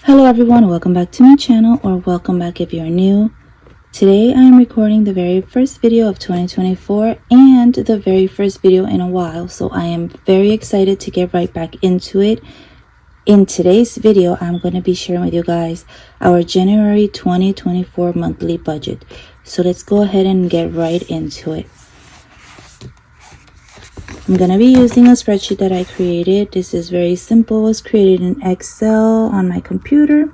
Hello everyone, welcome back to my channel, or welcome back if you're new. Today I am recording the very first video of 2024 and the very first video in a while, so I am very excited to get right back into it. In today's video, I'm going to be sharing with you guys our January 2024 monthly budget. So let's go ahead and get right into it. I'm going to be using a spreadsheet that I created. This is very simple. It was created in Excel on my computer,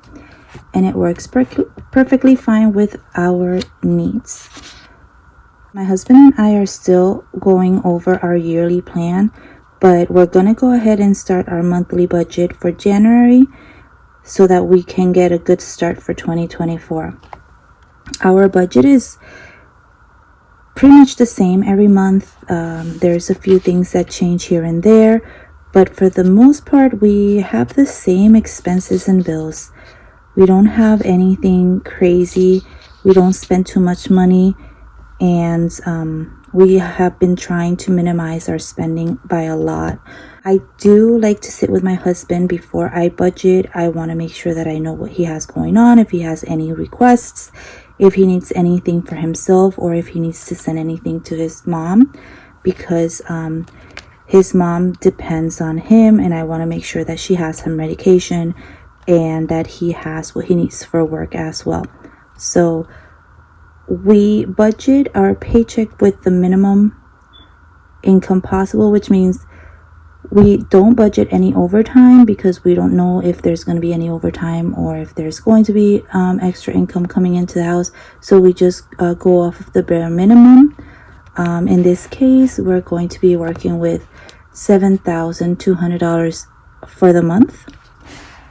and it works perfectly fine with our needs. My husband and I are still going over our yearly plan, but we're going to go ahead and start our monthly budget for January so that we can get a good start for 2024. Our budget is pretty much the same every month. There's a few things that change here and there, but for the most part we have the same expenses and bills. We don't have anything crazy. We don't spend too much money, and we have been trying to minimize our spending by a lot. I do like to sit with my husband before I budget. I want to make sure that I know what he has going on, if he has any requests, if he needs anything for himself, or if he needs to send anything to his mom, because his mom depends on him, and I want to make sure that she has some medication and that he has what he needs for work as well. So we budget our paycheck with the minimum income possible, which means we don't budget any overtime because we don't know if there's going to be any overtime or if there's going to be extra income coming into the house. So we just go off of the bare minimum. In this case, we're going to be working with $7,200 for the month.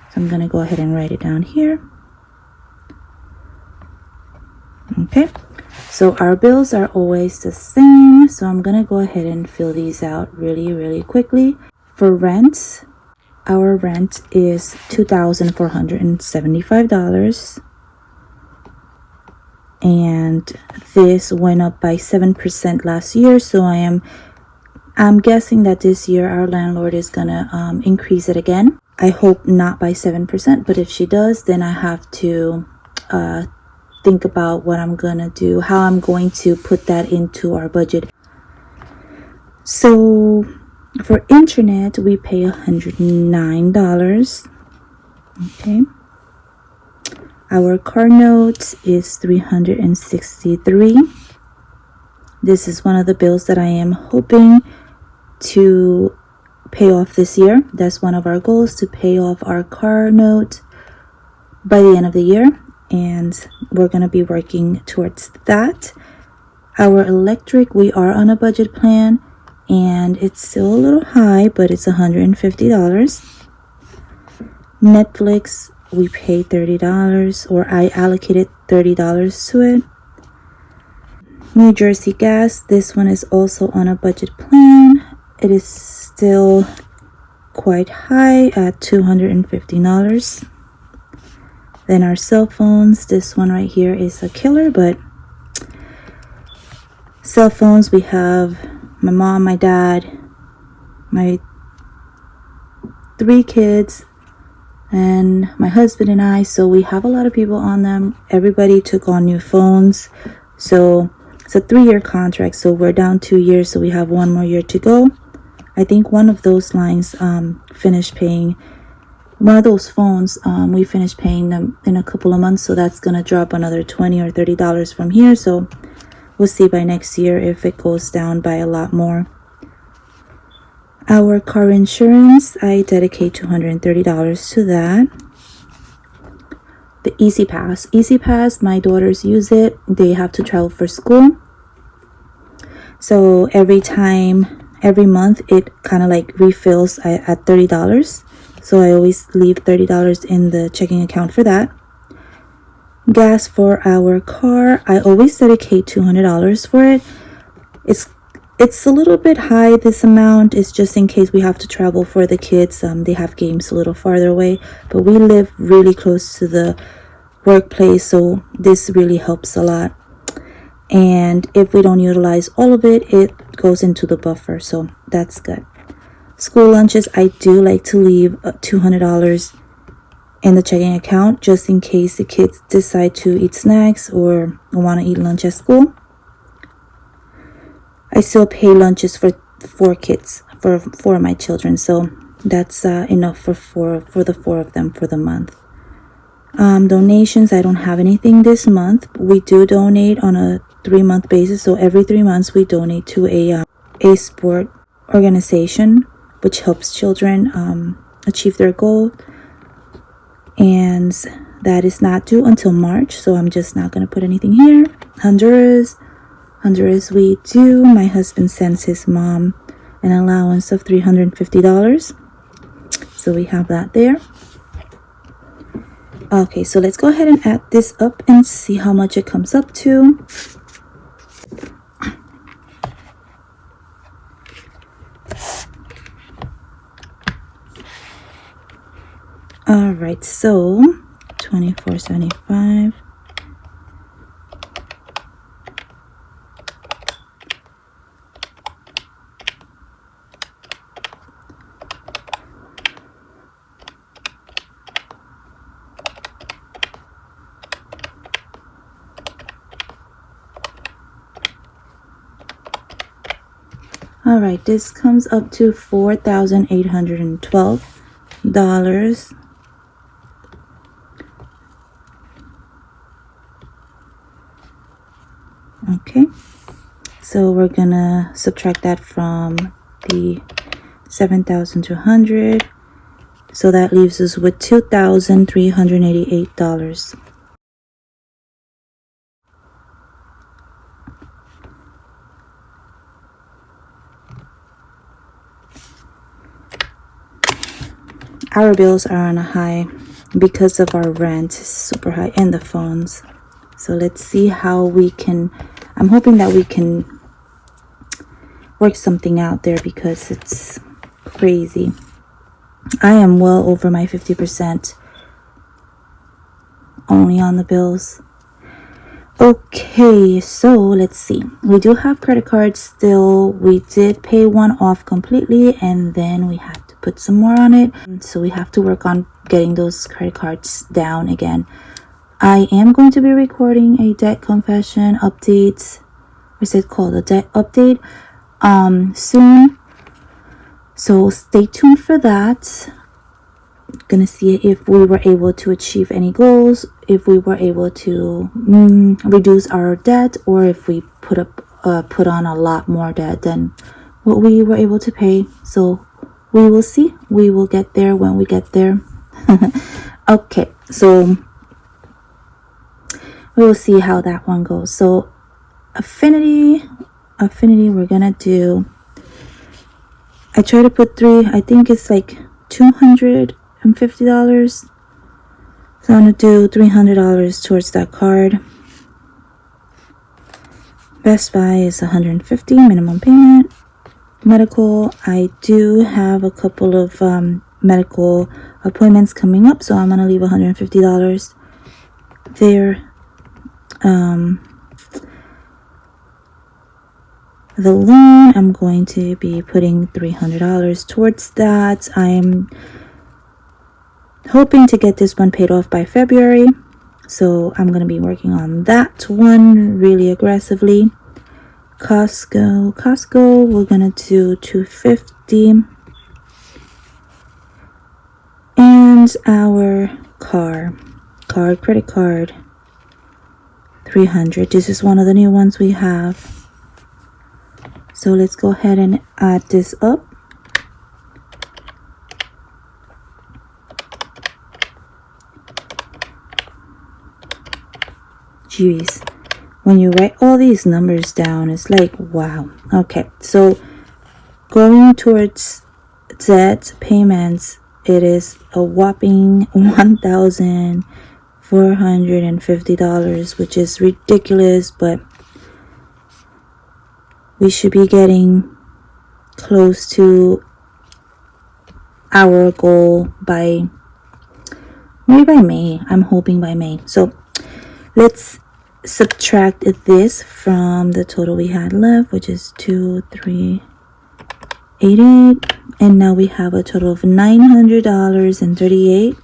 So I'm going to go ahead and write it down here. Okay, so our bills are always the same, so I'm gonna go ahead and fill these out really quickly. For rent, our rent is $2,475, and this went up by 7% last year, so I'm guessing that this year our landlord is gonna increase it again. I hope not by 7%, but if she does, then I have to think about what I'm gonna do, how I'm going to put that into our budget. So for internet, we pay $109. Okay, our car note is $363. This is one of the bills that I am hoping to pay off this year. That's one of our goals, to pay off our car note by the end of the year, and we're going to be working towards that. Our electric, we are on a budget plan, and it's still a little high, but it's $150. Netflix, we pay $30, or I allocated $30 to it. New Jersey gas, this one is also on a budget plan. It is still quite high at $250. Then our cell phones, this one right here is a killer, but cell phones, we have my mom, my dad, my 3 kids, and my husband and I, so we have a lot of people on them. Everybody took on new phones, so it's a 3-year contract, so we're down 2 years, so we have 1 more year to go. I think one of those lines finished paying. One of those phones, we finished paying them in a couple of months, so that's going to drop another $20 or $30 from here. So we'll see by next year if it goes down by a lot more. Our car insurance, I dedicate $230 to that. The Easy Pass, my daughters use it. They have to travel for school. So every month, it kind of like refills at $30. So I always leave $30 in the checking account for that. Gas for our car, I always dedicate $200 for it. It's a little bit high, this amount. It's just in case we have to travel for the kids. They have games a little farther away, but we live really close to the workplace, so this really helps a lot. And if we don't utilize all of it, it goes into the buffer, so that's good. School lunches, I do like to leave $200 in the checking account just in case the kids decide to eat snacks or want to eat lunch at school. I still pay lunches for 4 kids, for 4 of my children, so that's enough for the 4 of them for the month. Donations, I don't have anything this month. We do donate on a 3-month basis, so every 3 months we donate to a sport organization which helps children achieve their goal, and that is not due until March, so I'm just not going to put anything here. Honduras, we do. My husband sends his mom an allowance of $350, so we have that there. Okay, so let's go ahead and add this up and see how much it comes up to. All right, so $24.75. All right, this comes up to $4,812. Okay, so we're gonna subtract that from the 7,200, so that leaves us with $2,388. Our bills are on a high because of our rent is super high and the phones. So let's see how we can, I'm hoping that we can work something out there because it's crazy. I am well over my 50% only on the bills. Okay, so let's see. We do have credit cards still. We did pay one off completely and then we have to put some more on it. So we have to work on getting those credit cards down again. I am going to be recording a debt confession update. What's it called? A debt update soon. So stay tuned for that. Gonna see if we were able to achieve any goals, if we were able to reduce our debt, or if we put on a lot more debt than what we were able to pay. So we will see. We will get there when we get there. Okay, so we will see how that one goes. So affinity, we're gonna do, I try to put 3, I think it's like $250. So I'm gonna do $300 towards that card. Best Buy is $150 minimum payment. Medical, I do have a couple of medical appointments coming up, so I'm gonna leave $150 there. The loan, I'm going to be putting $300 towards that. I'm hoping to get this one paid off by February, so I'm going to be working on that one really aggressively. Costco, we're going to do $250. And our credit card, $300. This is one of the new ones we have. So let's go ahead and add this up. Jeez, when you write all these numbers down, it's like, wow. Okay, so going towards debt payments, it is a whopping $1,450, which is ridiculous, but we should be getting close to our goal by May. I'm hoping by May. So let's subtract this from the total we had left, which is 2,388, and now we have a total of $900.38.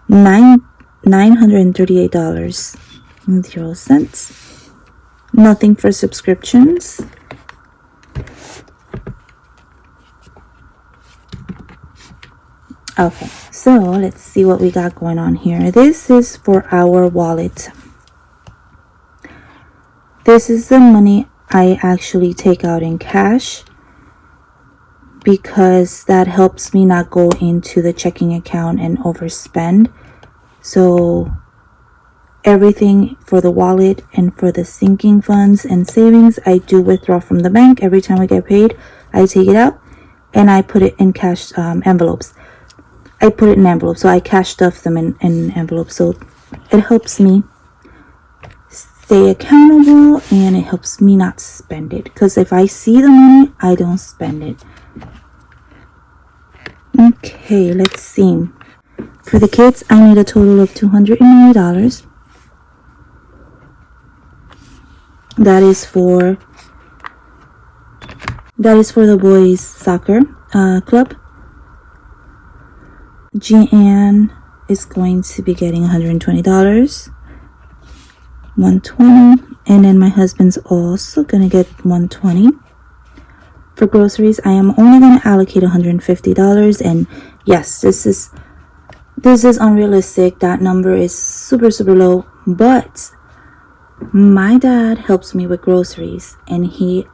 $938.00. Nothing for subscriptions. Okay, so let's see what we got going on here. This is for our wallet. This is the money I actually take out in cash because that helps me not go into the checking account and overspend. So everything for the wallet and for the sinking funds and savings, I do withdraw from the bank. Every time I get paid, I take it out and I put it in cash envelopes. I put it in envelopes, so I cash stuff them in envelopes. So it helps me stay accountable and it helps me not spend it. Because if I see the money, I don't spend it. Okay, let's see. For the kids, I need a total of $290. That is for the boys' soccer club. Jeanne is going to be getting $120, $120, and then my husband's also gonna get $120. For groceries, I am only gonna allocate $150, and yes, this is unrealistic. That number is super low, but my dad helps me with groceries and he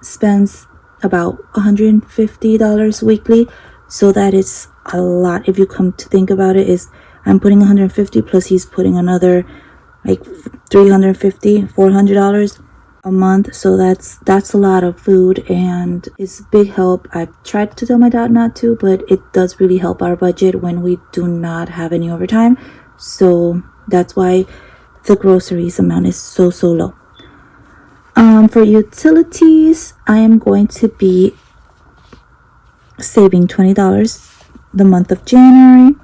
spends about $150 weekly, so that is a lot. If you come to think about it, is I'm putting $150 plus he's putting another like $350, $400 a month. So that's a lot of food and it's a big help. I've tried to tell my dad not to, but it does really help our budget when we do not have any overtime. So that's why the groceries amount is so low. For utilities, I am going to be saving $20 the month of January.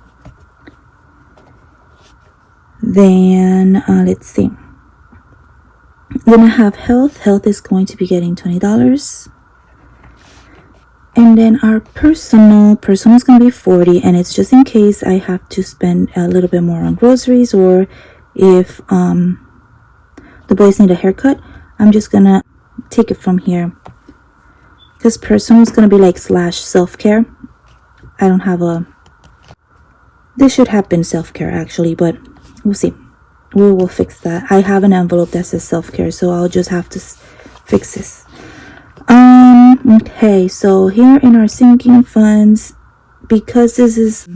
Then let's see. Then I have health is going to be getting $20, and then our personal is going to be $40, and it's just in case I have to spend a little bit more on groceries, or if the boys need a haircut, I'm just gonna take it from here, because personal is going to be like / self-care. I don't have this should have been self-care actually, but we'll see. We will fix that. I have an envelope that says self-care, so I'll just have to fix this. Okay, so here in our sinking funds, because this is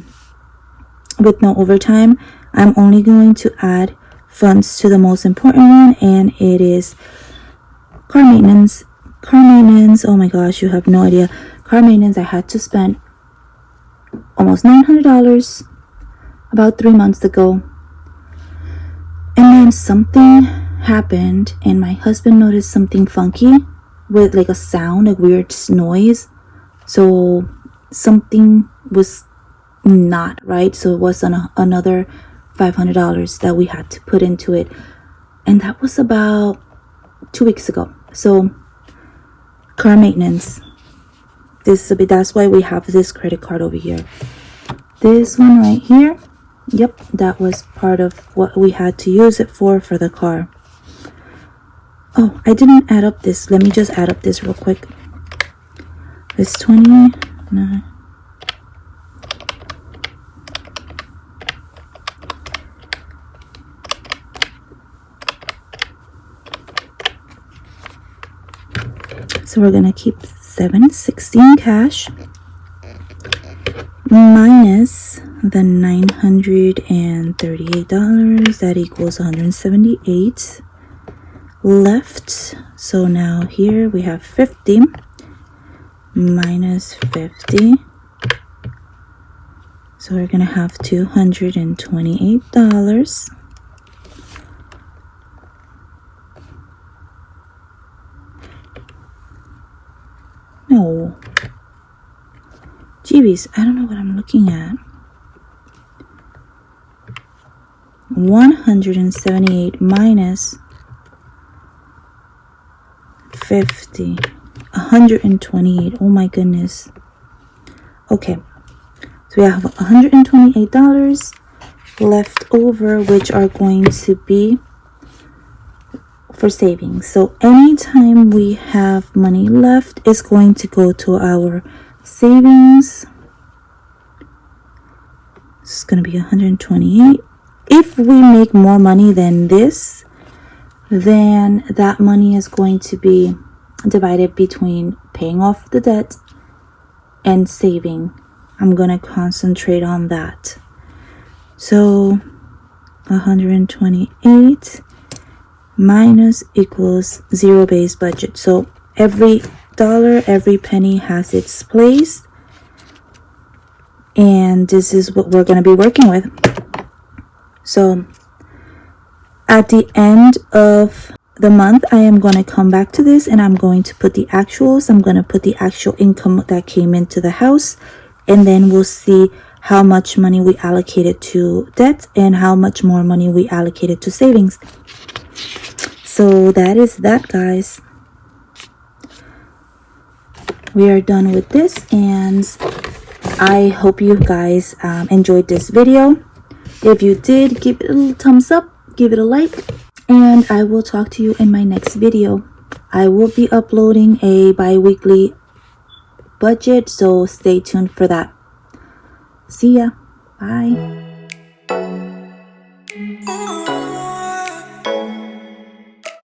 with no overtime, I'm only going to add funds to the most important one, and it is car maintenance. Oh my gosh, you have no idea. Car maintenance, I had to spend almost $900 about 3 months ago. And then something happened and my husband noticed something funky with like a sound, a weird noise. So something was not right. So it was another $500 that we had to put into it. And that was about 2 weeks ago. So car maintenance. That's why we have this credit card over here. This one right here. Yep, that was part of what we had to use it for the car. Oh, I didn't add up this. Let me just add up this real quick. It's 29. So we're gonna keep $760 in cash minus the $938. That equals $178 left. So now here we have 50 minus 50. So we're gonna have $228. No. Jeebies, I don't know what I'm looking at. 178 minus 50. 128. Oh my goodness. Okay. So we have $128 left over, which are going to be for savings. So anytime we have money left, it's going to go to our savings. It's going to be 128. If we make more money than this, then that money is going to be divided between paying off the debt and saving. I'm going to concentrate on that. So 128 minus equals zero based budget. So every dollar, every penny has its place, and this is what we're going to be working with. So at the end of the month, I am going to come back to this and I'm going to put the actuals. I'm going to put the actual income that came into the house, and then we'll see how much money we allocated to debt and how much more money we allocated to savings. So that is that, guys. We are done with this, and I hope you guys enjoyed this video. If you did, give it a little thumbs up, give it a like, and I will talk to you in my next video. I will be uploading a bi-weekly budget, so stay tuned for that. See ya. Bye.